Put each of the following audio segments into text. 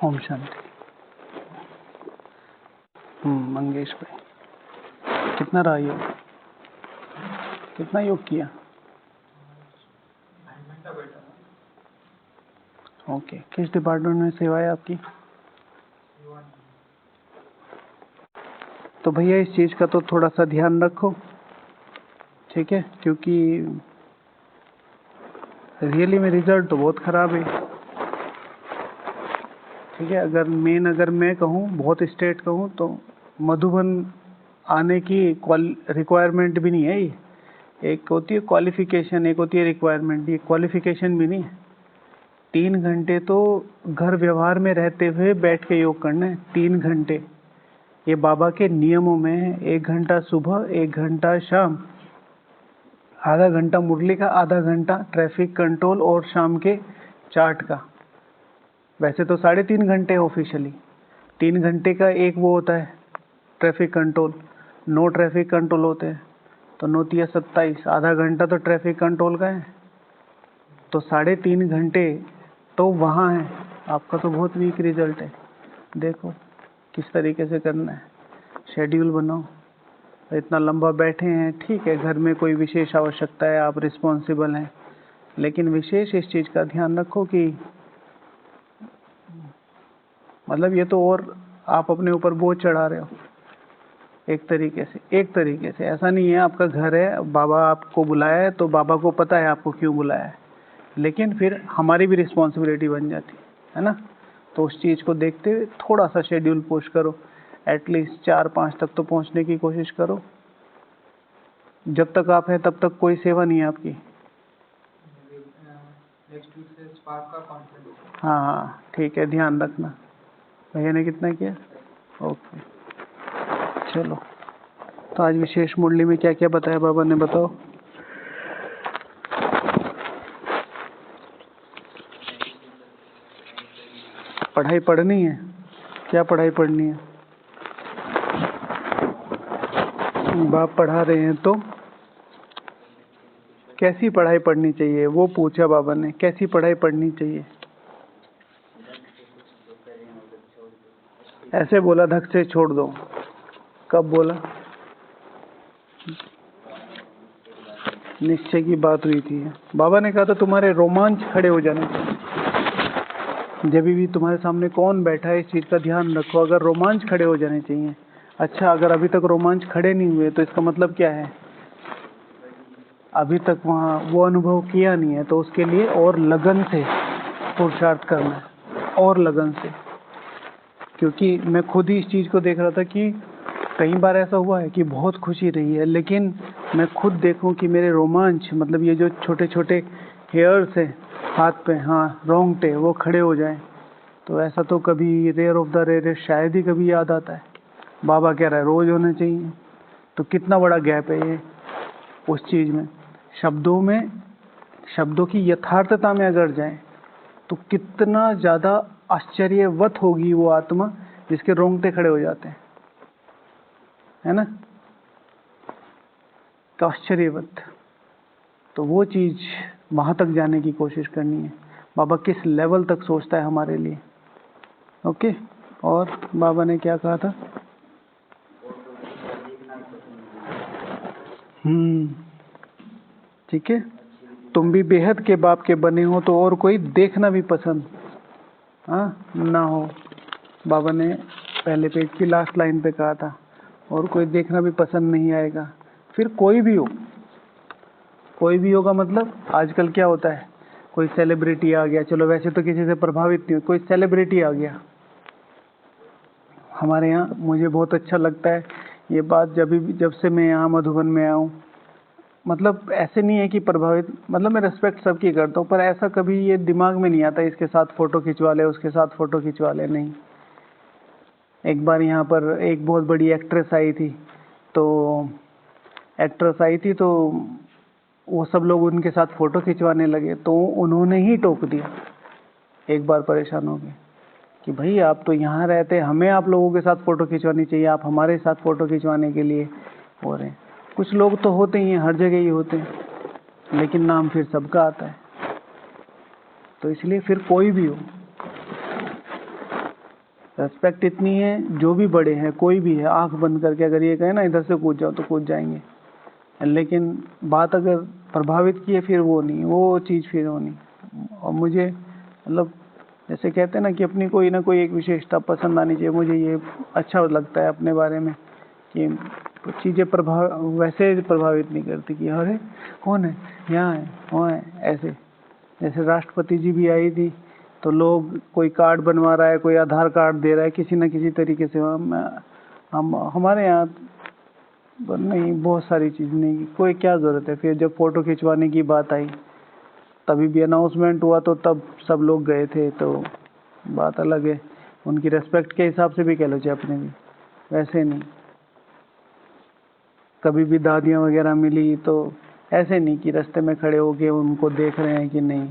ओम शांति। मंगेश भाई, कितना रहा योग? कितना योग किया? ओके। किस डिपार्टमेंट में सेवा है आपकी? तो भैया इस चीज़ का तो थोड़ा सा ध्यान रखो, ठीक है? क्योंकि रियली में रिजल्ट तो बहुत ख़राब है, ठीक है? अगर मैं कहूँ, बहुत स्ट्रेट कहूँ तो मधुबन आने की रिक्वायरमेंट भी नहीं है ये। एक होती है क्वालिफिकेशन, एक होती है रिक्वायरमेंट। ये क्वालिफिकेशन भी नहीं है। 3 घंटे तो घर व्यवहार में रहते हुए बैठ के योग करना है, 3 घंटे। ये बाबा के नियमों में है। 1 घंटा सुबह, 1 घंटा शाम, आधा घंटा मुरली का, आधा घंटा ट्रैफिक कंट्रोल और शाम के चार्ट का। वैसे तो 3.5 घंटे ऑफिशियली। 3 घंटे का एक वो होता है ट्रैफिक कंट्रोल, 9 ट्रैफिक कंट्रोल होते हैं, तो 9 तिया 27, आधा घंटा तो ट्रैफिक कंट्रोल का है, तो 3.5 घंटे तो वहाँ है। आपका तो बहुत वीक रिजल्ट है। देखो किस तरीके से करना है, शेड्यूल बनाओ। इतना लंबा बैठे हैं, ठीक है, घर में कोई विशेष आवश्यकता है, आप रिस्पॉन्सिबल हैं, लेकिन विशेष इस चीज़ का ध्यान रखो कि मतलब ये तो और आप अपने ऊपर बोझ चढ़ा रहे हो एक तरीके से। ऐसा नहीं है, आपका घर है, बाबा आपको बुलाया है तो बाबा को पता है आपको क्यों बुलाया है, लेकिन फिर हमारी भी रिस्पॉन्सिबिलिटी बन जाती है ना। तो उस चीज़ को देखते हुए थोड़ा सा शेड्यूल पुश करो, एटलीस्ट 4-5 तक तो पहुंचने की कोशिश करो। जब तक आप हैं तब तक कोई सेवा नहीं है आपकी। नेक्स्ट वीक से स्पार्क का कॉन्फ्रेंस। हाँ, ठीक है, ध्यान रखना। भैया ने कितना किया? ओके, चलो। तो आज विशेष मुरली में क्या क्या बताया बाबा ने, बताओ। पढ़ाई पढ़नी है? क्या पढ़ाई पढ़नी है? बाप पढ़ा रहे हैं तो कैसी पढ़ाई पढ़नी चाहिए, वो पूछा बाबा ने। कैसी पढ़ाई पढ़नी चाहिए? ऐसे बोला धक से छोड़ दो। कब बोला? निश्चय की बात हुई थी। बाबा ने कहा था तुम्हारे रोमांच खड़े हो जाने चाहिए। जब भी तुम्हारे सामने कौन बैठा है, इस चीज़ का ध्यान रखो। अगर रोमांच खड़े हो जाने चाहिए। अच्छा, अगर अभी तक रोमांच खड़े नहीं हुए तो इसका मतलब क्या है? अभी तक वहाँ वो अनुभव किया नहीं है, तो उसके लिए और लगन से पुरुषार्थ करना है, और लगन से। क्योंकि मैं खुद ही इस चीज़ को देख रहा था कि कई बार ऐसा हुआ है कि बहुत खुशी रही है, लेकिन मैं खुद देखूं कि मेरे रोमांच, मतलब ये जो छोटे छोटे हेयर्स हैं हाथ पे, हाँ, रोंगटे, वो खड़े हो जाएं, तो ऐसा तो कभी रेयर ऑफ द रेयर शायद ही कभी याद आता है। बाबा कह रहा है रोज होना चाहिए। तो कितना बड़ा गैप है ये उस चीज़ में। शब्दों की यथार्थता में अगर जाएं तो कितना ज़्यादा आश्चर्यवत होगी वो आत्मा जिसके रोंगटे खड़े हो जाते हैं, है ना? तो आश्चर्यवत। तो वो चीज़ वहाँ तक जाने की कोशिश करनी है। बाबा किस लेवल तक सोचता है हमारे लिए। ओके। और बाबा ने क्या कहा था? ठीक है। तुम भी बेहद के बाप के बने हो तो और कोई देखना भी पसंद ना हो। बाबा ने पहले पेज की लास्ट लाइन पे कहा था, और कोई देखना भी पसंद नहीं आएगा। फिर कोई भी होगा, मतलब आजकल क्या होता है, कोई सेलिब्रिटी आ गया, चलो वैसे तो किसी से प्रभावित नहीं हो, कोई सेलिब्रिटी आ गया हमारे यहाँ। मुझे बहुत अच्छा लगता है ये बात, जब से मैं यहाँ मधुबन में आया हूँ। मतलब ऐसे नहीं है कि प्रभावित, मतलब मैं रिस्पेक्ट सबकी करता हूँ, पर ऐसा कभी ये दिमाग में नहीं आता इसके साथ फ़ोटो खिंचवा ले, उसके साथ फ़ोटो खिंचवा ले, नहीं। एक बार यहाँ पर एक बहुत बड़ी एक्ट्रेस आई थी, तो वो सब लोग उनके साथ फ़ोटो खिंचवाने लगे, तो उन्होंने ही टोक दिया। एक बार परेशान हो गए कि भाई आप तो यहाँ रहते, हमें आप लोगों के साथ फ़ोटो खिंचवानी चाहिए, आप हमारे साथ फ़ोटो खिंचवाने के लिए हो रहे हैं। कुछ लोग तो होते ही हैं, हर जगह ही होते हैं, लेकिन नाम फिर सबका आता है। तो इसलिए फिर कोई भी हो, रेस्पेक्ट इतनी है, जो भी बड़े हैं कोई भी है आंख बंद करके अगर ये कहे ना इधर से कूद जाओ तो कूद जाएंगे, लेकिन बात अगर प्रभावित की है फिर वो नहीं, वो चीज़ फिर वो नहीं। और मुझे मतलब जैसे कहते हैं ना कि अपनी कोई ना कोई एक विशेषता पसंद आनी चाहिए, मुझे ये अच्छा लगता है अपने बारे में कि चीज़ें वैसे प्रभावित नहीं करती कि अरे कौन है यहाँ है वहाँ है ऐसे। जैसे राष्ट्रपति जी भी आई थी तो लोग कोई कार्ड बनवा रहा है, कोई आधार कार्ड दे रहा है किसी न किसी तरीके से। हम हमारे यहाँ नहीं, बहुत सारी चीज़ नहीं, कोई क्या ज़रूरत है। फिर जब फ़ोटो खिंचवाने की बात आई तभी भी अनाउंसमेंट हुआ तो तब सब लोग गए थे, तो बात अलग है। उनकी रेस्पेक्ट के हिसाब से भी कह लो चाहे अपने भी, वैसे नहीं। कभी भी दादियाँ वगैरह मिली तो ऐसे नहीं कि रास्ते में खड़े होके उनको देख रहे हैं कि नहीं,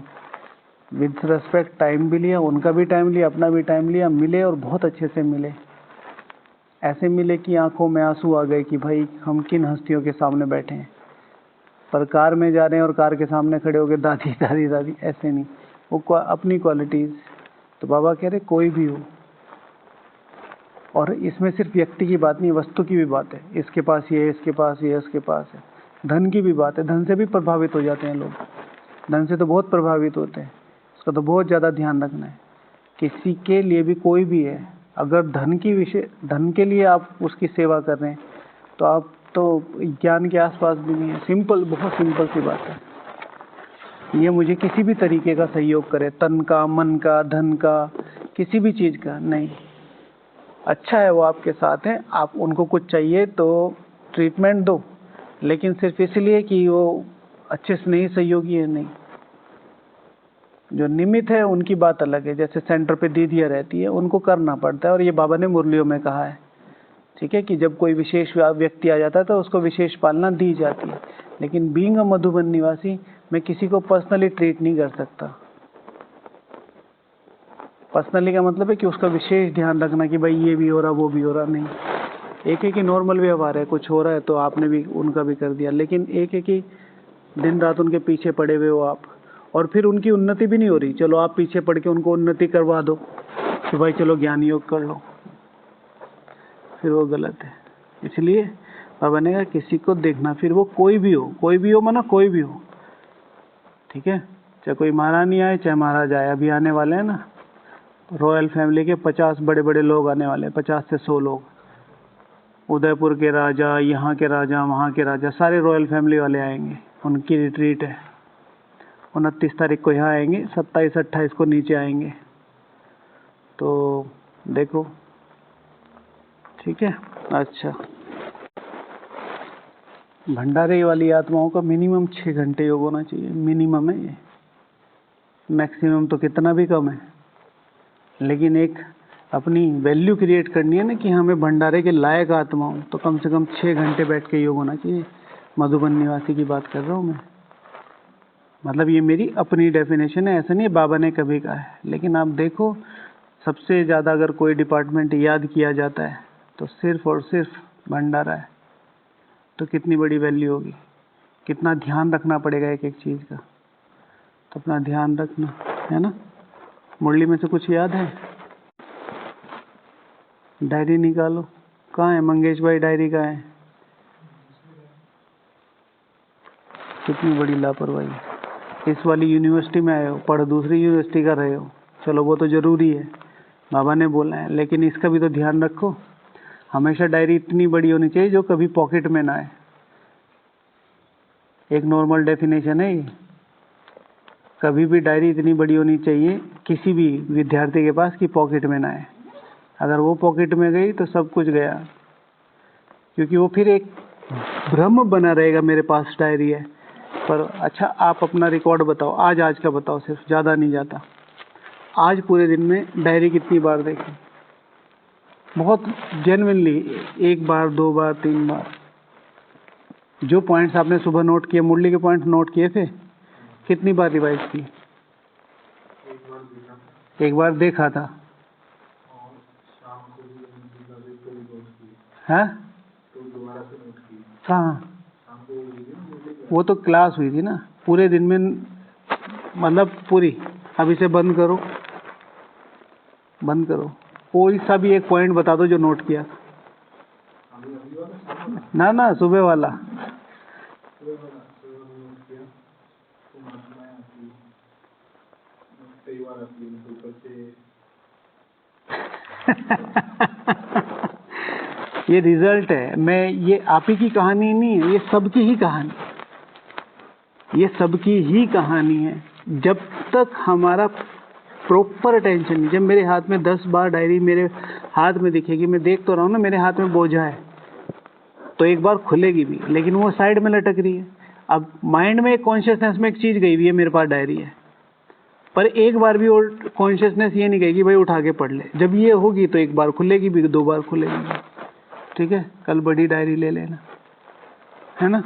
विद रेस्पेक्ट टाइम भी लिया, उनका भी टाइम लिया, अपना भी टाइम लिया, मिले और बहुत अच्छे से मिले। ऐसे मिले कि आंखों में आंसू आ गए कि भाई हम किन हस्तियों के सामने बैठे हैं। पर कार में जा रहे हैं और कार के सामने खड़े होकर दादी दादी दादी ऐसे नहीं, वो अपनी क्वालिटीज़। तो बाबा कह रहे कोई भी हो, और इसमें सिर्फ व्यक्ति की बात नहीं, वस्तु की भी बात है। इसके पास ये है, इसके पास ये है, इसके पास है। धन की भी बात है, धन से भी प्रभावित हो जाते हैं लोग, धन से तो बहुत प्रभावित होते हैं। उसका तो बहुत ज़्यादा ध्यान रखना है। किसी के लिए भी कोई भी है, अगर धन के लिए आप उसकी सेवा कर रहे हैं तो आप तो ज्ञान के आसपास भी नहीं है। सिंपल, बहुत सिंपल सी बात है। ये मुझे किसी भी तरीके का सहयोग करे, तन का, मन का, धन का, किसी भी चीज़ का नहीं, अच्छा है वो आपके साथ हैं, आप उनको कुछ चाहिए तो ट्रीटमेंट दो, लेकिन सिर्फ इसलिए कि वो अच्छे से नहीं सहयोगी है, नहीं। जो निमित्त है उनकी बात अलग है। जैसे सेंटर पे दीदियाँ रहती है, उनको करना पड़ता है, और ये बाबा ने मुरलियों में कहा है, ठीक है, कि जब कोई विशेष व्यक्ति आ जाता है तो उसको विशेष पालना दी जाती है। लेकिन बीइंग अ मधुबन निवासी, मैं किसी को पर्सनली ट्रीट नहीं कर सकता। पर्सनली का मतलब है कि उसका विशेष ध्यान रखना कि भाई ये भी हो रहा वो भी हो रहा, नहीं। एक है कि नॉर्मल व्यवहार है, कुछ हो रहा है तो आपने भी उनका भी कर दिया, लेकिन एक है कि दिन रात उनके पीछे पड़े हुए हो आप, और फिर उनकी उन्नति भी नहीं हो रही, चलो आप पीछे पड़ के उनको उन्नति करवा दो कि भाई चलो ज्ञान योग कर लो, फिर वो गलत है। इसलिए बाबा ने कहा किसी को देखना, फिर वो कोई भी हो माना कोई भी हो, ठीक है, चाहे कोई महारानी आए चाहे महाराज आए। अभी आने वाले हैं ना रॉयल फैमिली के 50 बड़े बड़े लोग आने वाले हैं, 50 से 100 लोग। उदयपुर के राजा, यहाँ के राजा, वहाँ के राजा, सारे रॉयल फैमिली वाले आएंगे। उनकी रिट्रीट है, 29 तारीख को यहाँ आएंगे, 27-28 को नीचे आएंगे। तो देखो, ठीक है। अच्छा, भंडारे वाली आत्माओं का मिनिमम 6 घंटे योग होना चाहिए, मिनिमम है ये, मैक्सिमम तो कितना भी कम है। लेकिन एक अपनी वैल्यू क्रिएट करनी है ना कि हमें भंडारे के लायक आत्मा हूँ, तो कम से कम 6 घंटे बैठ के योग होना चाहिए। मधुबन निवासी की बात कर रहा हूँ मैं, मतलब ये मेरी अपनी डेफिनेशन है, ऐसा नहीं है बाबा ने कभी कहा है। लेकिन आप देखो, सबसे ज़्यादा अगर कोई डिपार्टमेंट याद किया जाता है तो सिर्फ और सिर्फ भंडारा है, तो कितनी बड़ी वैल्यू होगी, कितना ध्यान रखना पड़ेगा एक एक चीज़ का। तो अपना ध्यान रखना है ना। मुरली में से कुछ याद है? डायरी निकालो। कहाँ है मंगेश भाई, डायरी कहाँ है? कितनी बड़ी लापरवाही। इस वाली यूनिवर्सिटी में आए हो, पढ़ दूसरी यूनिवर्सिटी का रहे हो, चलो वो तो ज़रूरी है, बाबा ने बोला है, लेकिन इसका भी तो ध्यान रखो। हमेशा डायरी इतनी बड़ी होनी चाहिए जो कभी पॉकेट में ना आए, एक नॉर्मल डेफिनेशन है ये। कभी भी डायरी इतनी बड़ी होनी चाहिए किसी भी विद्यार्थी के पास कि पॉकेट में ना आए। अगर वो पॉकेट में गई तो सब कुछ गया, क्योंकि वो फिर एक भ्रम बना रहेगा मेरे पास डायरी है। पर अच्छा, आप अपना रिकॉर्ड बताओ, आज का बताओ, सिर्फ, ज़्यादा नहीं जाता। आज पूरे दिन में डायरी कितनी बार देखी? बहुत जेन्युइनली, 1 बार, 2 बार, 3 बार। जो पॉइंट्स आपने सुबह नोट किए, मुरली के पॉइंट नोट किए थे, कितनी बार रिवाइज की? एक बार देखा था। हाँ, कहाँ? वो तो क्लास हुई थी ना, पूरे दिन में, मतलब पूरी। अब इसे बंद करो, बंद करो। कोई सा भी एक पॉइंट बता दो जो नोट किया। ना ना, सुबह वाला। ये रिजल्ट है। मैं, ये आप ही की कहानी नहीं है, ये सबकी ही कहानी, ये सबकी ही कहानी है। जब तक हमारा प्रॉपर अटेंशन, जब मेरे हाथ में 10 बार डायरी मेरे हाथ में दिखेगी, मैं देख तो रहा हूँ ना मेरे हाथ में बोझा है, तो एक बार खुलेगी भी, लेकिन वो साइड में लटक रही है। अब माइंड में, कॉन्शियसनेस में एक चीज गई हुई है, मेरे पास डायरी है, पर एक बार भी वो कॉन्शियसनेस ये नहीं कहेगी भाई उठा के पढ़ ले। जब ये होगी तो एक बार खुलेगी भी, 2 बार खुलेगी भी। ठीक है, कल बड़ी डायरी ले लेना, है ना।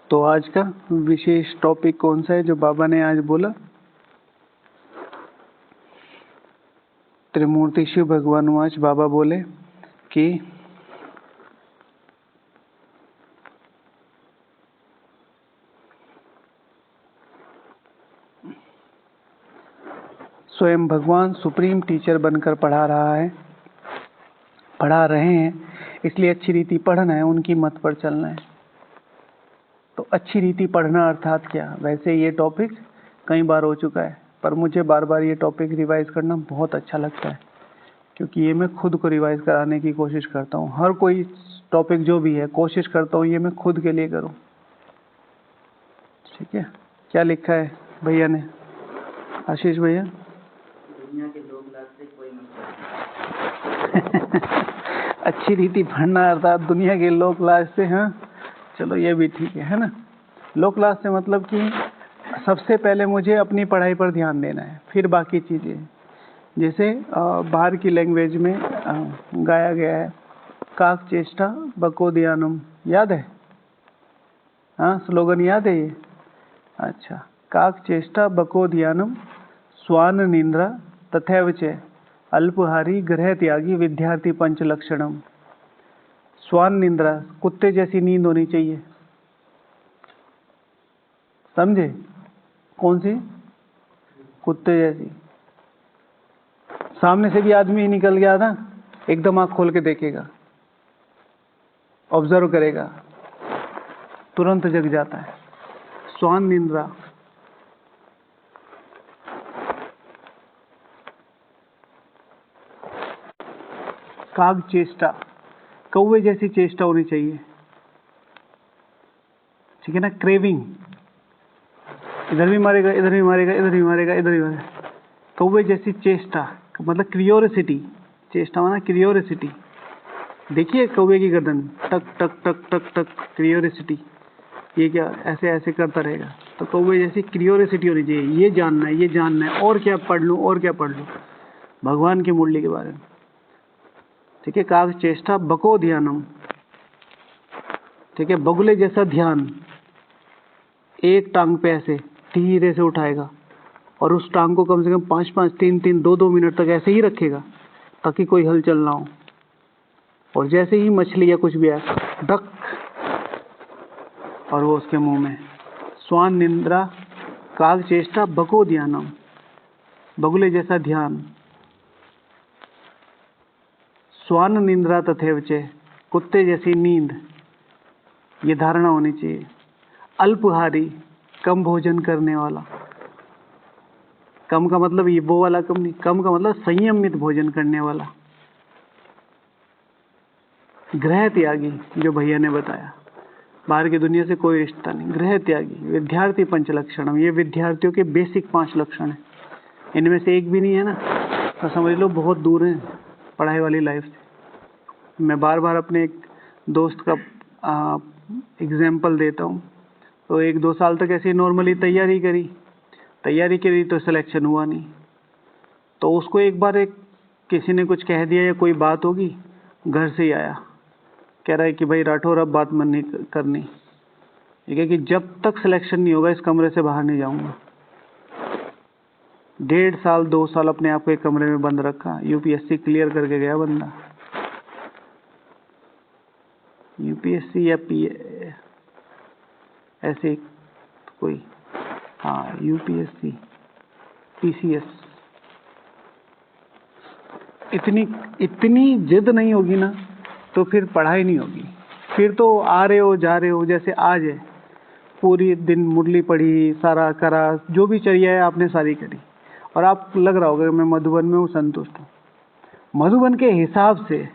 तो आज का विशेष टॉपिक कौन सा है जो बाबा ने आज बोला? त्रिमूर्ति शिव भगवान आज बाबा बोले कि स्वयं भगवान सुप्रीम टीचर बनकर पढ़ा रहे हैं, इसलिए अच्छी रीति पढ़ना है, उनकी मत पर चलना है। तो अच्छी रीति पढ़ना अर्थात क्या? वैसे ये टॉपिक कई बार हो चुका है, पर मुझे बार बार ये टॉपिक रिवाइज करना बहुत अच्छा लगता है, क्योंकि ये मैं खुद को रिवाइज कराने की कोशिश करता हूँ। हर कोई टॉपिक जो भी है, कोशिश करता हूँ ये मैं खुद के लिए करूँ। ठीक है, क्या लिखा है भैया ने, आशीष भैया? दुनिया के लोग लाभ से कोई मतलब अच्छी रीति पढ़ना अर्थात दुनिया के लोक लाज से। हाँ, चलो ये भी ठीक है ना। लोक लाज से मतलब कि सबसे पहले मुझे अपनी पढ़ाई पर ध्यान देना है, फिर बाकी चीज़ें। जैसे बाहर की लैंग्वेज में गाया गया है, काक चेष्टा बको ध्यानम, याद है? हाँ, स्लोगन याद है ये? अच्छा, काक चेष्टा बको ध्यानम स्वान निंद्रा तथैव च अल्पहारी ग्रह त्यागी विद्यार्थी पंच लक्षणम। स्वान निंद्रा, कुत्ते जैसी नींद होनी चाहिए, समझे? कौन सी? कुत्ते जैसी। सामने से भी आदमी ही निकल गया था, एकदम आंख खोल के देखेगा, ऑब्जर्व करेगा, तुरंत जग जाता है। स्वान निंद्रा। काग चेष्टा, कौवे जैसी चेष्टा होनी चाहिए। ठीक है ना, क्रेविंग, इधर भी मारेगा, इधर भी मारेगा, इधर भी मारेगा, इधर भी मारेगा। कौवे जैसी चेष्टा मतलब क्रियोसिटी, चेष्टा माना क्रियोसिटी। देखिए कौवे की गर्दन, टक टक टक टक टक, क्रियोसिटी। ये क्या ऐसे ऐसे करता रहेगा, तो कौवे जैसी क्रियोसिटी होनी चाहिए। ये जानना है, ये जानना है, और क्या पढ़ लूँ, और क्या पढ़ लूँ, भगवान की मुरली के बारे में। ठीक है, काग चेष्टा बको ध्यानम। ठीक है, बगुले जैसा ध्यान, एक टांग पे ऐसे धीरे से उठाएगा और उस टांग को कम से कम 5-5, 3-3, 2-2 मिनट तक ऐसे ही रखेगा ताकि कोई हलचल ना हो। और जैसे ही मछली या कुछ भी आए, डक, और वो उसके मुंह में। स्वान निंद्रा काग चेष्टा बको ध्यानम, बगुले जैसा ध्यान। स्वान निंद्रा तथैव च, कुत्ते जैसी नींद, ये धारणा होनी चाहिए। अल्पहारी, कम भोजन करने वाला। कम का मतलब ये वो वाला कम नहीं, कम का मतलब संयमित भोजन करने वाला। ग्रह त्यागी, जो भैया ने बताया, बाहर की दुनिया से कोई रिश्ता नहीं। ग्रह त्यागी, विद्यार्थी पंच लक्षणम, ये विद्यार्थियों के बेसिक 5 लक्षण हैं। इनमें से एक भी नहीं है ना, तो समझ लो बहुत दूर है पढ़ाई वाली लाइफ से। मैं बार बार अपने एक दोस्त का एग्जाम्पल देता हूँ। तो 1-2 साल तक ऐसे नॉर्मली तैयारी करी तो सिलेक्शन हुआ नहीं। तो उसको एक बार किसी ने कुछ कह दिया या कोई बात होगी, घर से ही आया, कह रहा है कि भाई राठौर अब बात मन नहीं करनी। ठीक है कि जब तक सिलेक्शन नहीं होगा इस कमरे से बाहर नहीं जाऊंगा। 1.5 साल 2 साल अपने आप को एक कमरे में बंद रखा, यूपीएससी क्लियर करके गया बंदा। यूपीएससी या ऐसे कोई, हाँ यूपीएससी, पीसीएस, इतनी जिद नहीं होगी ना तो फिर पढ़ाई नहीं होगी। फिर तो आ रहे हो जा रहे हो, जैसे आज है पूरी दिन मुरली पढ़ी, सारा करा, जो भी चर्या है आपने सारी करी और आप लग रहा होगा मैं मधुबन में हूँ, संतुष्ट हूँ। मधुबन के हिसाब से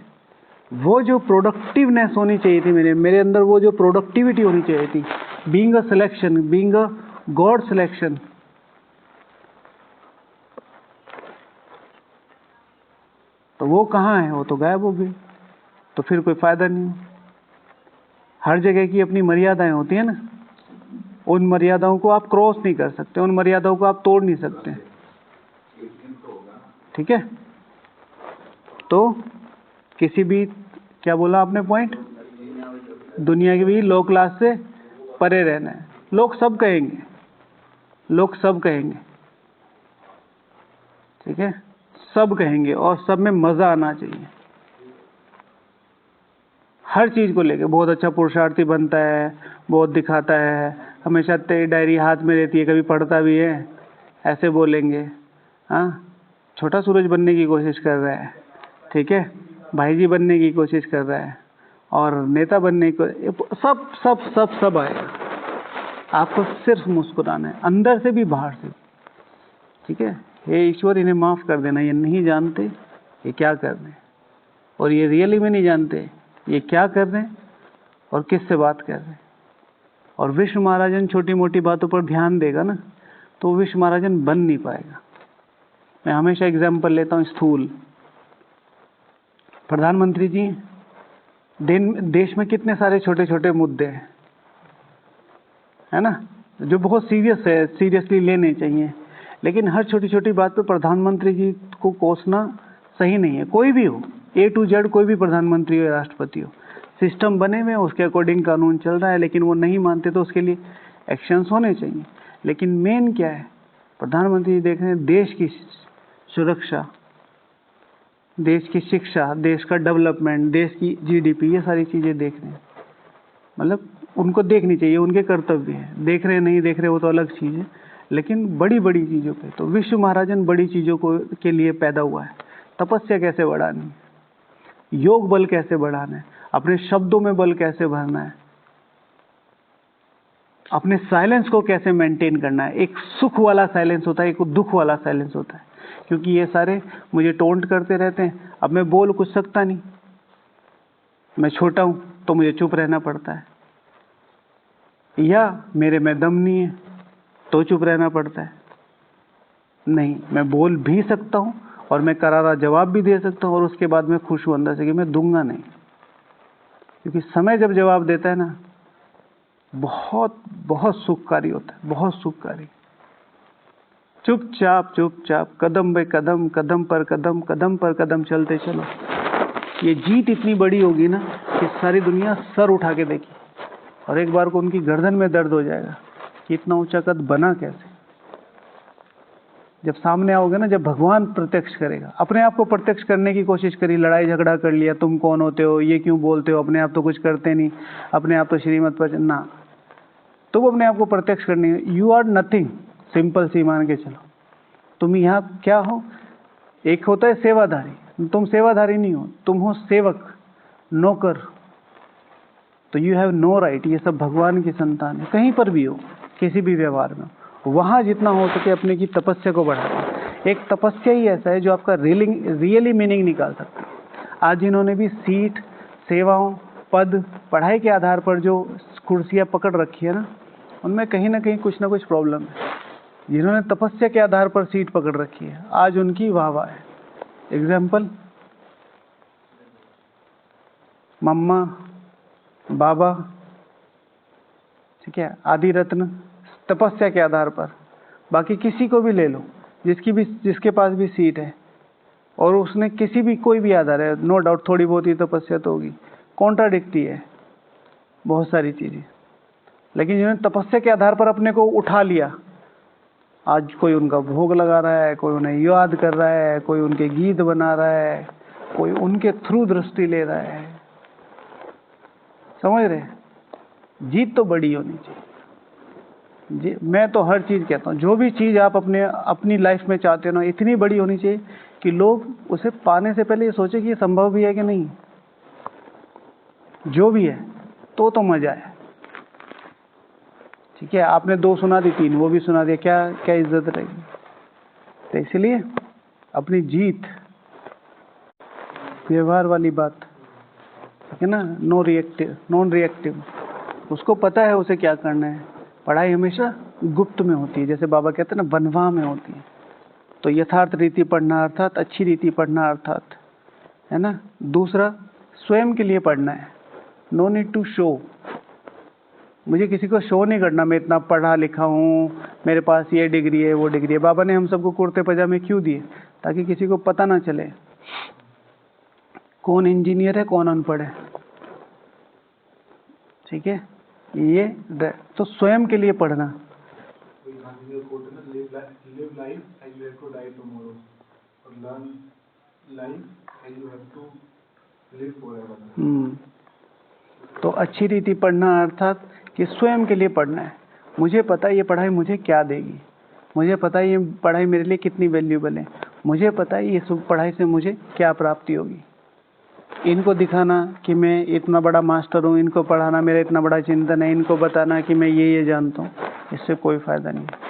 वो जो प्रोडक्टिवनेस होनी चाहिए थी मेरे अंदर, वो जो प्रोडक्टिविटी होनी चाहिए थी, being a selection, being a God selection, तो वो कहाँ है? वो तो गायब हो गई। तो फिर कोई फायदा नहीं। हर जगह की अपनी मर्यादाएं होती है ना, उन मर्यादाओं को आप क्रॉस नहीं कर सकते, उन मर्यादाओं को आप तोड़ नहीं सकते। ठीक है, तो किसी भी, क्या बोला आपने पॉइंट, दुनिया की भी लो क्लास से परे रहना है। लोग सब कहेंगे, लोग सब कहेंगे, ठीक है, सब कहेंगे और सब में मजा आना चाहिए। हर चीज को लेके बहुत अच्छा पुरुषार्थी बनता है, बहुत दिखाता है, हमेशा तेरी डायरी हाथ में रहती है, कभी पढ़ता भी है, ऐसे बोलेंगे। हाँ, छोटा सूरज बनने की कोशिश कर रहा है, ठीक है, भाईजी बनने की कोशिश कर रहा है और नेता बनने को, सब सब सब सब आएगा। आपको सिर्फ मुस्कुराना है, अंदर से भी बाहर से, ठीक है। हे ईश्वर, इन्हें माफ कर देना, ये नहीं जानते ये क्या कर रहे हैं, और ये रियली में नहीं जानते ये क्या कर रहे हैं और किससे बात कर रहे हैं। और विश्व महाराजन छोटी मोटी बातों पर ध्यान देगा ना तो विश्व महाराजन बन नहीं पाएगा। मैं हमेशा एग्जाम्पल लेता हूँ स्थूल। प्रधानमंत्री जी, देश में कितने सारे छोटे छोटे मुद्दे हैं, है ना, जो बहुत सीरियस है, सीरियसली लेने चाहिए, लेकिन हर छोटी छोटी बात पे प्रधानमंत्री जी को कोसना सही नहीं है। कोई भी हो, A to Z, कोई भी प्रधानमंत्री हो, राष्ट्रपति हो, सिस्टम बने हुए, उसके अकॉर्डिंग कानून चल रहा है, लेकिन वो नहीं मानते तो उसके लिए एक्शंस होने चाहिए। लेकिन मेन क्या है, प्रधानमंत्री जी देख रहे हैं देश की सुरक्षा, देश की शिक्षा, देश का डेवलपमेंट, देश की GDP, ये सारी चीजें देख रहे हैं। मतलब उनको देखनी चाहिए, उनके कर्तव्य है। देख रहे नहीं देख रहे वो तो अलग चीज है, लेकिन बड़ी बड़ी चीजों पे तो विश्व महाराजन बड़ी चीजों को के लिए पैदा हुआ है। तपस्या कैसे बढ़ानी है, योग बल कैसे बढ़ाना है, अपने शब्दों में बल कैसे भरना है, अपने साइलेंस को कैसे मेंटेन करना है। एक सुख वाला साइलेंस होता है, एक दुख वाला साइलेंस होता है, क्योंकि ये सारे मुझे टोंट करते रहते हैं। अब मैं बोल कुछ सकता नहीं, मैं छोटा हूं तो मुझे चुप रहना पड़ता है, या मेरे में दम नहीं है तो चुप रहना पड़ता है। नहीं, मैं बोल भी सकता हूं और मैं करारा जवाब भी दे सकता हूं और उसके बाद मैं खुश हूं अंदर से कि मैं दूंगा नहीं, क्योंकि समय जब जवाब देता है ना, बहुत बहुत सुखकारी होता है, बहुत सुखकारी। चुपचाप चुपचाप, कदम पे कदम, कदम पर कदम, कदम पर कदम चलते चलो। ये जीत इतनी बड़ी होगी ना कि सारी दुनिया सर उठा के देगी और एक बार को उनकी गर्दन में दर्द हो जाएगा कि इतना ऊंचा कद बना कैसे। जब सामने आओगे ना, जब भगवान प्रत्यक्ष करेगा, अपने आप को प्रत्यक्ष करने की कोशिश करी, लड़ाई झगड़ा कर लिया, तुम कौन होते हो, ये क्यों बोलते हो, अपने आप तो कुछ करते नहीं, अपने आप तो श्रीमत पर ना, तो वो अपने आप को प्रत्यक्ष करने, यू आर नथिंग, सिंपल सी मान के चलो। तुम यहाँ क्या हो, एक होता है सेवाधारी, तुम सेवाधारी नहीं हो, तुम हो सेवक, नौकर। तो यू हैव नो राइट। ये सब भगवान की संतान है, कहीं पर भी हो, किसी भी व्यवहार में, वहां जितना हो सके अपने की तपस्या को बढ़ाओ। एक तपस्या ही ऐसा है जो आपका रियली मीनिंग निकाल सकती है। आज जिन्होंने भी सीट, सेवाओं, पद, पढ़ाई के आधार पर जो कुर्सियां पकड़ रखी है ना, उनमें कहीं ना कहीं कुछ ना कुछ प्रॉब्लम है। जिन्होंने तपस्या के आधार पर सीट पकड़ रखी है, आज उनकी वाह है। एग्जाम्पल, मम्मा, बाबा, ठीक है, आदि रत्न, तपस्या के आधार पर। बाकी किसी को भी ले लो, जिसके पास भी सीट है और उसने किसी भी, कोई भी आधार है, नो डाउट थोड़ी बहुत ही तपस्या तो होगी, कॉन्ट्राडिक्टी है बहुत सारी चीजें। लेकिन जिन्होंने तपस्या के आधार पर अपने को उठा लिया, आज कोई उनका भोग लगा रहा है, कोई उन्हें याद कर रहा है, कोई उनके गीत बना रहा है, कोई उनके थ्रू दृष्टि ले रहा है। समझ रहे? जीत तो बड़ी होनी चाहिए। मैं तो हर चीज कहता हूँ, जो भी चीज आप अपनी लाइफ में चाहते हो ना, इतनी बड़ी होनी चाहिए कि लोग उसे पाने से पहले ये सोचे कि ये संभव भी है कि नहीं। जो भी है तो मजा है। ठीक है, आपने 2 सुना दी, 3 वो भी सुना दिया, क्या क्या इज्जत रहेगी। तो इसलिए अपनी जीत, व्यवहार वाली बात, ठीक है ना, नॉन रिएक्टिव, उसको पता है उसे क्या करना है। पढ़ाई हमेशा गुप्त में होती है, जैसे बाबा कहते हैं ना, वनवा में होती है। तो यथार्थ रीति पढ़ना अर्थात अच्छी रीति पढ़ना अर्थात, है ना। दूसरा, स्वयं के लिए पढ़ना है, नो नीड टू शो। मुझे किसी को शो नहीं करना, मैं इतना पढ़ा लिखा हूँ, मेरे पास ये डिग्री है वो डिग्री है। बाबा ने हम सबको कुर्ते पजामे क्यों दिए? ताकि किसी को पता ना चले कौन इंजीनियर है कौन अनपढ़ है। ठीक है, ये तो स्वयं के लिए पढ़ना। Live life as you have to die tomorrow, or learn life as you have to live forever. तो अच्छी रीति पढ़ना अर्थात कि स्वयं के लिए पढ़ना है। मुझे पता है ये पढ़ाई मुझे क्या देगी, मुझे पता है ये पढ़ाई मेरे लिए कितनी वैल्यूबल है, मुझे पता है ये पढ़ाई से मुझे क्या प्राप्ति होगी। इनको दिखाना कि मैं इतना बड़ा मास्टर हूँ, इनको पढ़ाना मेरा इतना बड़ा चिंतन है, इनको बताना कि मैं ये जानता हूँ, इससे कोई फायदा नहीं है।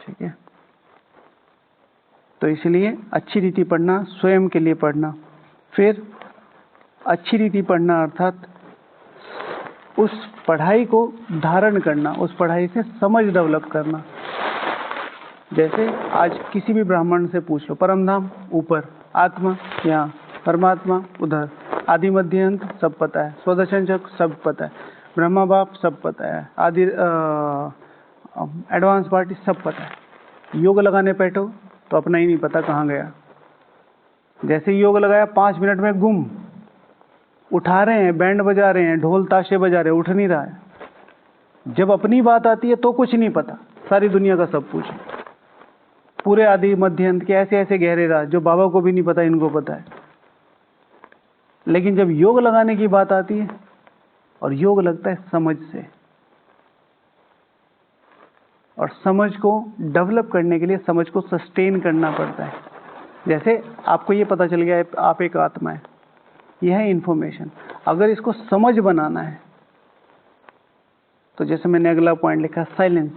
ठीक है, तो इसलिए अच्छी रीति पढ़ना, स्वयं के लिए पढ़ना। फिर अच्छी रीति पढ़ना अर्थात उस पढ़ाई को धारण करना, उस पढ़ाई से समझ डेवलप करना। जैसे आज किसी भी ब्राह्मण से पूछ लो, परम धाम ऊपर, आत्मा यहाँ, परमात्मा उधर, आदि मध्य अंत सब पता है, स्वदर्शन चक्र सब पता है, ब्रह्मा बाप सब पता है, आदि एडवांस पार्टी सब पता है। योग लगाने बैठो तो अपना ही नहीं पता कहाँ गया। जैसे योग लगाया 5 मिनट में गुम, उठा रहे हैं, बैंड बजा रहे हैं, ढोल ताशे बजा रहे हैं, उठ नहीं रहा है। जब अपनी बात आती है तो कुछ नहीं पता, सारी दुनिया का सब पूछे, पूरे आदि मध्य अंत के ऐसे ऐसे गहरे राज जो बाबा को भी नहीं पता, इनको पता है। लेकिन जब योग लगाने की बात आती है, और योग लगता है समझ से, और समझ को डेवलप करने के लिए समझ को सस्टेन करना पड़ता है। जैसे आपको ये पता चल गया है आप एक आत्मा है, यह है इन्फॉर्मेशन। अगर इसको समझ बनाना है तो जैसे मैंने अगला पॉइंट लिखा, साइलेंस।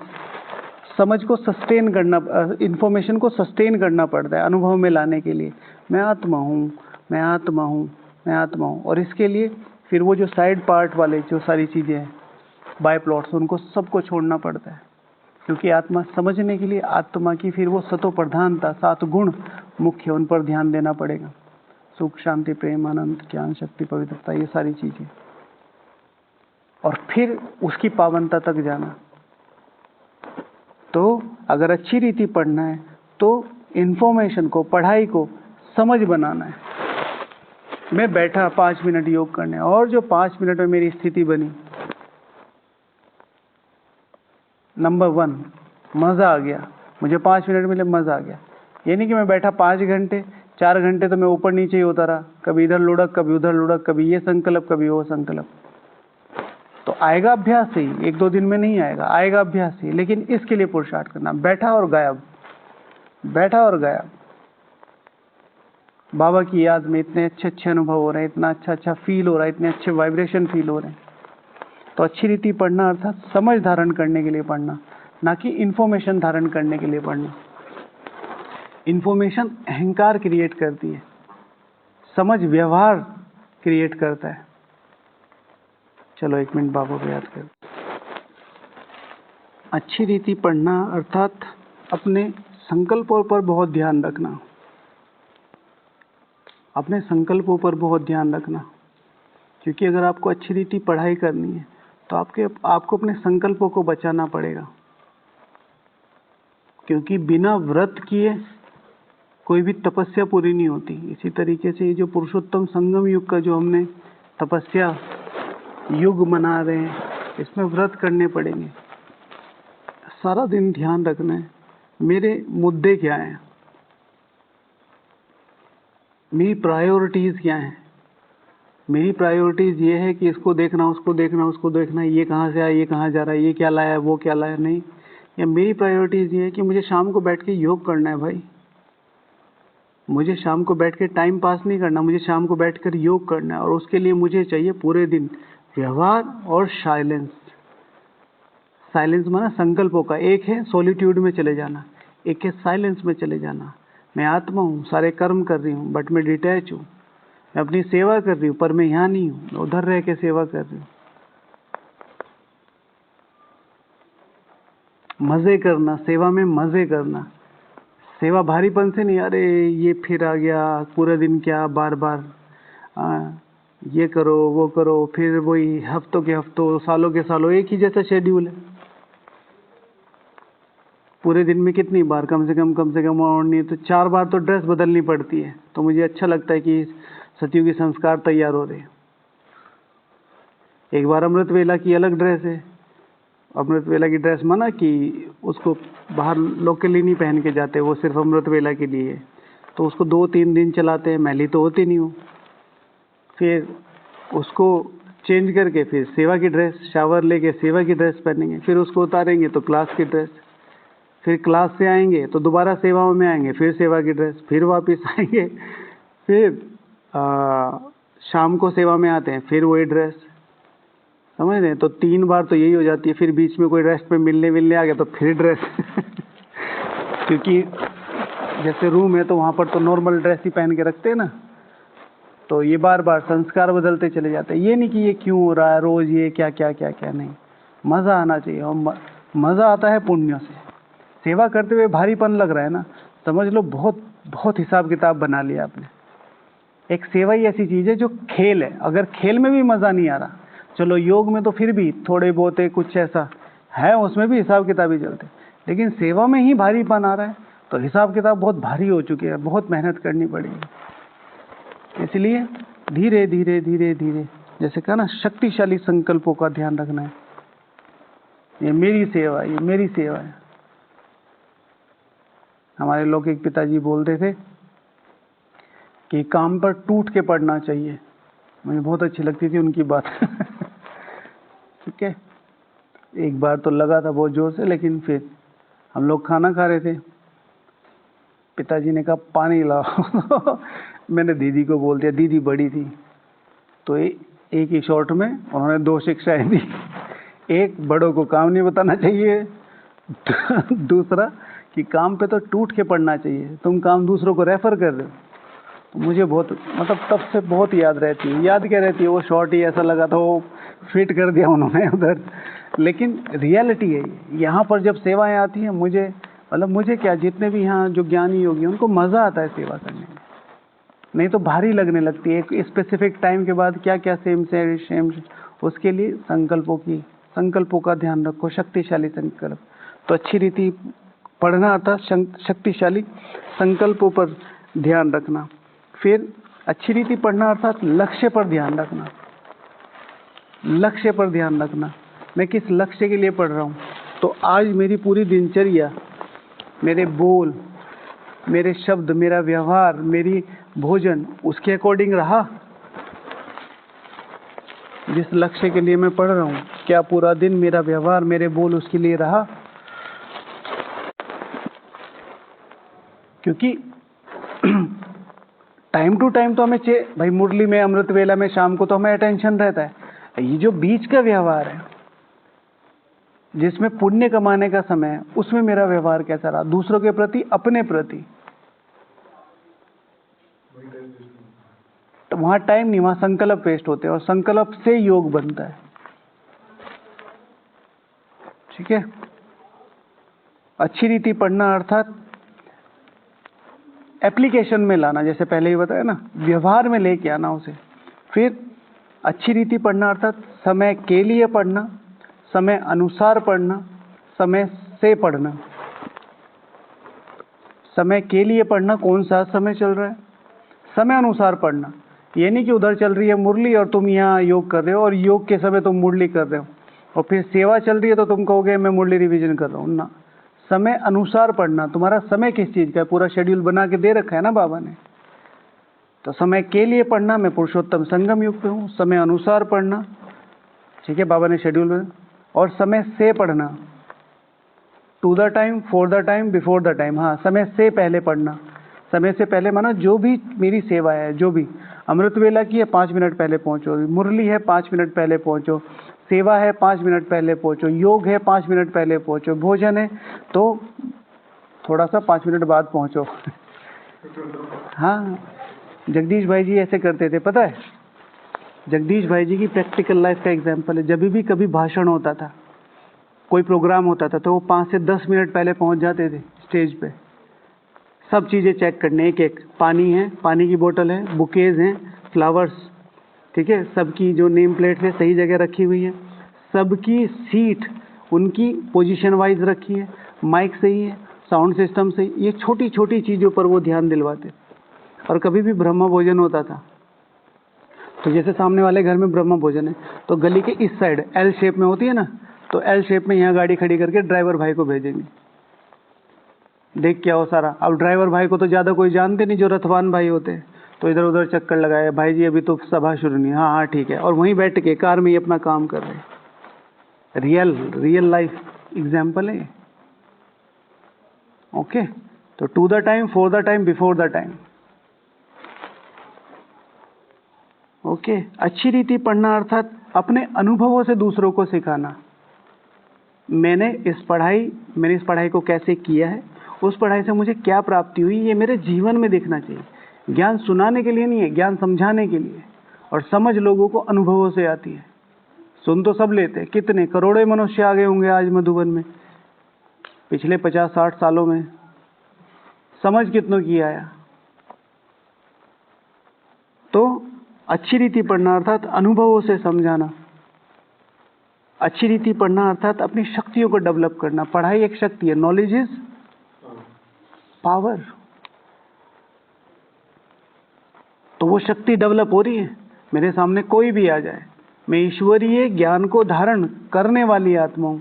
समझ को सस्टेन करना, इन्फॉर्मेशन को सस्टेन करना पड़ता है अनुभव में लाने के लिए। मैं आत्मा हूँ, मैं आत्मा हूँ, मैं आत्मा हूँ। और इसके लिए फिर वो जो साइड पार्ट वाले जो सारी चीज़ें हैं, बाय प्लॉट्स, उनको सबको छोड़ना पड़ता है। क्योंकि आत्मा समझने के लिए आत्मा की फिर वो सतो प्रधानता, 7 गुण मुख्य, उन पर ध्यान देना पड़ेगा। सुख, शांति, प्रेम, आनंद, ज्ञान, शक्ति, पवित्रता, ये सारी चीजें। और फिर उसकी पावनता तक जाना। तो अगर अच्छी रीति पढ़ना है तो इन्फॉर्मेशन को, पढ़ाई को समझ बनाना है। मैं बैठा 5 मिनट योग करने, और जो 5 मिनट में मेरी स्थिति बनी, नंबर 1 मज़ा आ गया, मुझे 5 मिनट मिले, मज़ा आ गया। ये नहीं कि मैं बैठा 5 घंटे, 4 घंटे तो मैं ऊपर नीचे ही होता रहा, कभी इधर लुढ़क, कभी उधर लुढ़क, कभी ये संकल्प, कभी वो संकल्प। तो आएगा अभ्यास से ही, 1-2 दिन में नहीं आएगा, आएगा अभ्यास से ही। लेकिन इसके लिए पुरुषार्थ करना, बैठा और गायब, बैठा और गायब। बाबा की याद में इतने अच्छे अच्छे अनुभव हो रहे हैं, इतना अच्छा अच्छा फील हो रहा है, इतने अच्छे वाइब्रेशन फील हो रहे हैं। तो अच्छी रीति पढ़ना अर्थात समझ धारण करने के लिए पढ़ना, ना कि इन्फॉर्मेशन धारण करने के लिए पढ़ना। इन्फॉर्मेशन अहंकार क्रिएट करती है, समझ व्यवहार क्रिएट करता है। चलो 1 मिनट बाबा को याद कर। अच्छी रीति पढ़ना अर्थात अपने संकल्पों पर बहुत ध्यान रखना, अपने संकल्पों पर बहुत ध्यान रखना। क्योंकि अगर आपको अच्छी रीति पढ़ाई करनी है तो आपको अपने संकल्पों को बचाना पड़ेगा। क्योंकि बिना व्रत किए कोई भी तपस्या पूरी नहीं होती। इसी तरीके से ये जो पुरुषोत्तम संगम युग का जो हमने तपस्या युग मना रहे हैं, इसमें व्रत करने पड़ेंगे। सारा दिन ध्यान रखना है मेरे मुद्दे क्या हैं, मेरी प्रायोरिटीज क्या हैं। मेरी प्रायोरिटीज ये है कि इसको देखना, उसको देखना, उसको देखना, ये कहाँ से आया, ये कहाँ जा रहा है, ये क्या लाया है, वो क्या लाया। नहीं, या मेरी प्रायोरिटीज ये है कि मुझे शाम को बैठ के योग करना है भाई। मुझे शाम को बैठ के टाइम पास नहीं करना, मुझे शाम को बैठ कर योग करना है। और उसके लिए मुझे चाहिए पूरे दिन व्यवहार और साइलेंस। साइलेंस माना संकल्पों का। एक है सॉलिट्यूड में चले जाना, एक है साइलेंस में चले जाना। मैं आत्मा हूँ, सारे कर्म कर रही हूँ, बट मैं डिटैच हूँ। मैं अपनी सेवा कर रही हूँ, पर मैं यहाँ नहीं हूँ, मैं उधर रह के सेवा कर रही हूँ। मजे करना, सेवा में मजे करना। सेवा भारीपन से नहीं, अरे ये फिर आ गया पूरे दिन, क्या बार बार ये करो वो करो, फिर वही हफ्तों के हफ्तों, सालों के सालों एक ही जैसा शेड्यूल है। पूरे दिन में कितनी बार, कम से कम और नहीं तो 4 बार तो ड्रेस बदलनी पड़ती है। तो मुझे अच्छा लगता है कि सतयुगी संस्कार तैयार हो रहे हैं। एक बार अमृत वेला की अलग ड्रेस है। अमृत वेला की ड्रेस माना कि उसको बाहर लोकली नहीं पहन के जाते, वो सिर्फ अमृत वेला के लिए है। तो उसको 2-3 दिन चलाते हैं, मैली तो होती नहीं हो। फिर उसको चेंज करके फिर सेवा की ड्रेस, शावर लेके सेवा की ड्रेस पहनेंगे, फिर उसको उतारेंगे तो क्लास की ड्रेस, फिर क्लास से आएंगे तो दोबारा सेवाओं में आएंगे, फिर सेवा की ड्रेस, फिर वापस आएंगे, फिर शाम को सेवा में आते हैं, फिर वही ड्रेस। समझ रहे हैं? तो 3 बार तो यही हो जाती है। फिर बीच में कोई रेस्ट में मिलने आ गया तो फिर ड्रेस क्योंकि जैसे रूम है तो वहाँ पर तो नॉर्मल ड्रेस ही पहन के रखते हैं ना। तो ये बार बार संस्कार बदलते चले जाते हैं। ये नहीं कि ये क्यों हो रहा है रोज, ये क्या क्या क्या क्या, नहीं। मज़ा आना चाहिए, और मज़ा आता है पुण्य से। सेवा करते हुए भारीपन लग रहा है ना, समझ लो बहुत बहुत हिसाब किताब बना लिया आपने। एक सेवा ही ऐसी चीज़ है जो खेल है। अगर खेल में भी मज़ा नहीं आ रहा, चलो योग में तो फिर भी थोड़े बहुत कुछ ऐसा है, उसमें भी हिसाब किताब ही चलते, लेकिन सेवा में ही भारीपन आ रहा है तो हिसाब किताब बहुत भारी हो चुके हैं, बहुत मेहनत करनी पड़ेगी। इसलिए धीरे धीरे धीरे धीरे, जैसे कहा ना, शक्तिशाली संकल्पों का ध्यान रखना है। ये मेरी सेवा है, ये मेरी सेवा है। हमारे लौकिक पिताजी बोलते थे कि काम पर टूट के पड़ना चाहिए। मुझे बहुत अच्छी लगती थी उनकी बात ठीक है। एक बार तो लगा था बहुत जोर से, लेकिन फिर हम लोग खाना खा रहे थे, पिताजी ने कहा पानी लाओ मैंने दीदी को बोल दिया, दीदी बड़ी थी तो एक ही शॉट में उन्होंने 2 शिक्षाएं दी। एक, बड़ों को काम नहीं बताना चाहिए दूसरा कि काम पे तो टूट के पड़ना चाहिए, तुम काम दूसरों को रेफर कर रहे हो। तो मुझे बहुत, मतलब तब से बहुत याद रहती है। याद क्या रहती है, वो शॉर्ट ही ऐसा लगा था, वो फिट कर दिया उन्होंने उधर, लेकिन रियलिटी है ये। यहाँ पर जब सेवाएं आती हैं, मुझे क्या, जितने भी यहाँ जो ज्ञानी योगी हैं उनको मज़ा आता है सेवा करने में, नहीं तो भारी लगने लगती है। एक स्पेसिफिक टाइम के बाद क्या क्या सेम। उसके लिए संकल्पों का ध्यान रखो, शक्तिशाली संकल्प। तो अच्छी रीति पढ़ना आता, शक्तिशाली संकल्पों पर ध्यान रखना। फिर अच्छी रीति पढ़ना अर्थात लक्ष्य पर ध्यान रखना। लक्ष्य पर ध्यान रखना, मैं किस लक्ष्य के लिए पढ़ रहा हूँ। तो आज मेरी पूरी दिनचर्या, मेरे बोल, मेरे शब्द, मेरा व्यवहार, मेरी भोजन उसके अकॉर्डिंग रहा। जिस लक्ष्य के लिए मैं पढ़ रहा हूँ, क्या पूरा दिन मेरा व्यवहार, मेरे बोल उसके लिए रहा। क्योंकि टाइम टू टाइम तो हमें भाई, मुरली में, अमृत वेला में, शाम को तो हमें अटेंशन रहता है। ये जो बीच का व्यवहार है, जिसमें पुण्य कमाने का समय है, उसमें मेरा व्यवहार कैसा रहा, दूसरों के प्रति, अपने प्रति। तो वहां टाइम नहीं, वहां संकल्प वेस्ट होते हैं, और संकल्प से योग बनता है। ठीक है। अच्छी रीति पढ़ना अर्थात एप्लीकेशन में लाना, जैसे पहले ही बताया ना, व्यवहार में लेके आना उसे। फिर अच्छी रीति पढ़ना अर्थात समय के लिए पढ़ना, समय अनुसार पढ़ना, समय से पढ़ना। समय के लिए पढ़ना, कौन सा समय चल रहा है, समय अनुसार पढ़ना। ये नहीं कि उधर चल रही है मुरली और तुम यहाँ योग कर रहे हो, और योग के समय तुम मुरली कर रहे हो, और फिर सेवा चल रही है तो तुम कहोगे मैं मुरली रिवीजन कर रहा हूँ ना। समय अनुसार पढ़ना। तुम्हारा समय किस चीज़ का है, पूरा शेड्यूल बना के दे रखा है ना बाबा ने। तो समय के लिए पढ़ना, मैं पुरुषोत्तम संगम युग पे हूँ, समय अनुसार पढ़ना। ठीक है, बाबा ने शेड्यूल बना। और समय से पढ़ना, to the time, for the time, before the time. हाँ, समय से पहले पढ़ना। समय से पहले माना जो भी मेरी सेवा है, जो भी अमृत वेला की है 5 मिनट पहले पहुंचो, मुरली है 5 मिनट पहले पहुंचो, सेवा है 5 मिनट पहले पहुंचो, योग है 5 मिनट पहले पहुंचो, भोजन है तो थोड़ा सा 5 मिनट बाद पहुंचो। हाँ, जगदीश भाई जी ऐसे करते थे, पता है? जगदीश भाई जी की प्रैक्टिकल लाइफ का एग्जाम्पल है। जब भी कभी भाषण होता था, कोई प्रोग्राम होता था, तो वो 5 से 10 मिनट पहले पहुंच जाते थे स्टेज पे, सब चीज़ें चेक करने, एक एक। पानी है, पानी की बोतल है, बुकेज हैं, फ्लावर्स, ठीक है, सबकी जो नेम प्लेट है सही जगह रखी हुई है, सबकी सीट उनकी पोजीशन वाइज रखी है, माइक सही है, साउंड सिस्टम सही। ये छोटी छोटी चीज़ों पर वो ध्यान दिलवाते। और कभी भी ब्रह्म भोजन होता था, तो जैसे सामने वाले घर में ब्रह्म भोजन है, तो गली के इस साइड एल शेप में होती है ना, तो एल शेप में यहाँ गाड़ी खड़ी करके ड्राइवर भाई को भेजेंगे, देख क्या हो सारा। अब ड्राइवर भाई को तो ज़्यादा कोई जानते नहीं, जो रथवान भाई होते हैं, तो इधर उधर चक्कर लगाए, भाई जी अभी तो सभा शुरू नहीं, हाँ हाँ ठीक है, और वहीं बैठ के कार में ही अपना काम कर रहे हैं। रियल लाइफ एग्जाम्पल है। ओके, तो to the time, for the time, before the time. Okay, अच्छी रीति पढ़ना अर्थात अपने अनुभवों से दूसरों को सिखाना। मैंने इस पढ़ाई को कैसे किया है, उस पढ़ाई से मुझे क्या प्राप्ति हुई, ये मेरे जीवन में दिखना चाहिए। ज्ञान सुनाने के लिए नहीं है, ज्ञान समझाने के लिए। और समझ लोगों को अनुभवों से आती है। सुन तो सब लेते हैं, कितने करोड़ों मनुष्य आ गए होंगे आज मधुबन में पिछले 50-60 सालों में, समझ कितनों की आया। तो अच्छी रीति पढ़ना अर्थात अनुभवों से समझाना। अच्छी रीति पढ़ना अर्थात अपनी शक्तियों को डेवलप करना। पढ़ाई एक शक्ति है, नॉलेज इज पावर। तो वो शक्ति डेवलप हो रही है। मेरे सामने कोई भी आ जाए, मैं ईश्वरीय ज्ञान को धारण करने वाली आत्मा हूं,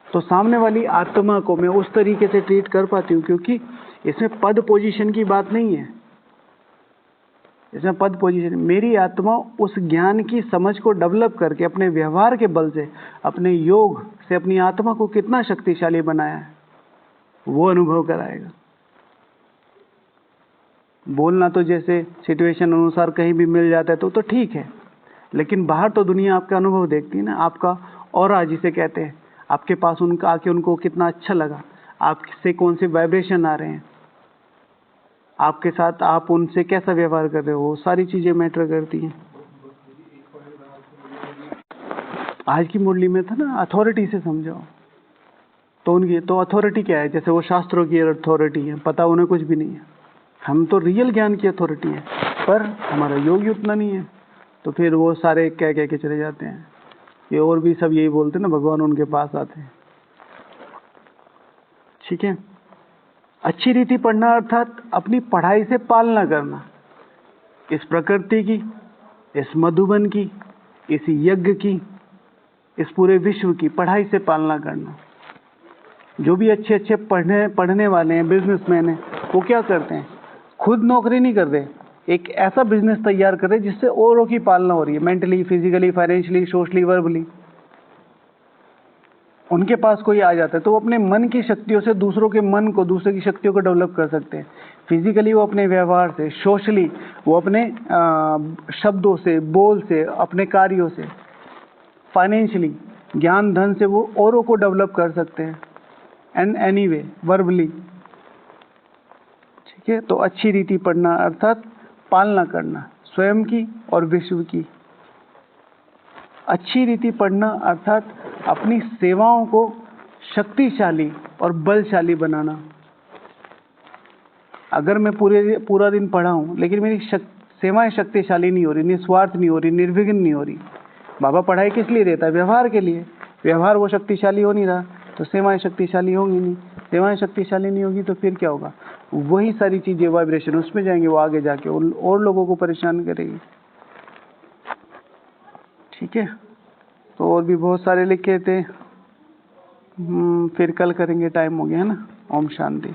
तो सामने वाली आत्मा को मैं उस तरीके से ट्रीट कर पाती हूँ, क्योंकि इसमें पद पोजीशन की बात नहीं है। इसमें पद पोजीशन, मेरी आत्मा उस ज्ञान की समझ को डेवलप करके अपने व्यवहार के बल से, अपने योग से अपनी आत्मा को कितना शक्तिशाली बनाया है, वो अनुभव कराएगा। बोलना तो जैसे सिचुएशन अनुसार कहीं भी मिल जाता है तो ठीक है, लेकिन बाहर तो दुनिया आपका अनुभव देखती है ना, आपका ऑरा जिसे कहते हैं, आपके पास उनका आके उनको कितना अच्छा लगा, आपसे कौन से वाइब्रेशन आ रहे हैं, आपके साथ आप उनसे कैसा व्यवहार कर रहे हो, वो सारी चीजें मैटर करती हैं। आज की मुरली में था ना, अथॉरिटी से समझाओ, तो उनकी तो अथॉरिटी क्या है, जैसे वो शास्त्रों की अथॉरिटी है, पता उन्हें कुछ भी नहीं है। हम तो रियल ज्ञान की अथॉरिटी है, पर हमारा योग ही उतना नहीं है, तो फिर वो सारे कह के चले जाते हैं। ये और भी सब यही बोलते हैं ना, भगवान उनके पास आते हैं। ठीक है, अच्छी रीति पढ़ना अर्थात अपनी पढ़ाई से पालना करना, इस प्रकृति की, इस मधुबन की, इस यज्ञ की, इस पूरे विश्व की पढ़ाई से पालना करना। जो भी अच्छे पढ़ने वाले हैं, बिजनेसमैन हैं, वो क्या करते हैं, खुद नौकरी नहीं कर रहे, एक ऐसा बिजनेस तैयार कर रहे जिससे औरों की पालना हो रही है, mentally, physically, financially, socially, verbally. उनके पास कोई आ जाता है तो वो अपने मन की शक्तियों से दूसरों के मन को, दूसरे की शक्तियों को डेवलप कर सकते हैं। फिजिकली वो अपने व्यवहार से, सोशली वो अपने शब्दों से, बोल से, अपने कार्यों से, फाइनेंशियली ज्ञान धन से वो औरों को डेवलप कर सकते हैं, एंड एनीवे वर्बली। ठीक है, तो अच्छी रीति पढ़ना अर्थात पालना करना स्वयं की और विश्व की। अच्छी रीति पढ़ना अर्थात अपनी सेवाओं को शक्तिशाली और बलशाली बनाना। अगर मैं पूरा दिन पढ़ा हूं लेकिन मेरी सेवाएं शक्तिशाली नहीं हो रही, निस्वार्थ नहीं हो रही, निर्विघ्न नहीं हो रही, बाबा पढ़ाई किस लिए देता है, व्यवहार के लिए, व्यवहार वो शक्तिशाली हो नहीं रहा तो सेवाएं शक्तिशाली होंगी नहीं, सेवाएं शक्तिशाली नहीं होगी तो फिर क्या होगा, वही सारी चीजें वाइब्रेशन उसमें जाएंगे, वो आगे जाके और लोगों को परेशान करेगी। ठीक है, तो और भी बहुत सारे लिखे थे, फिर कल करेंगे, टाइम हो गया है ना। ओम शांति।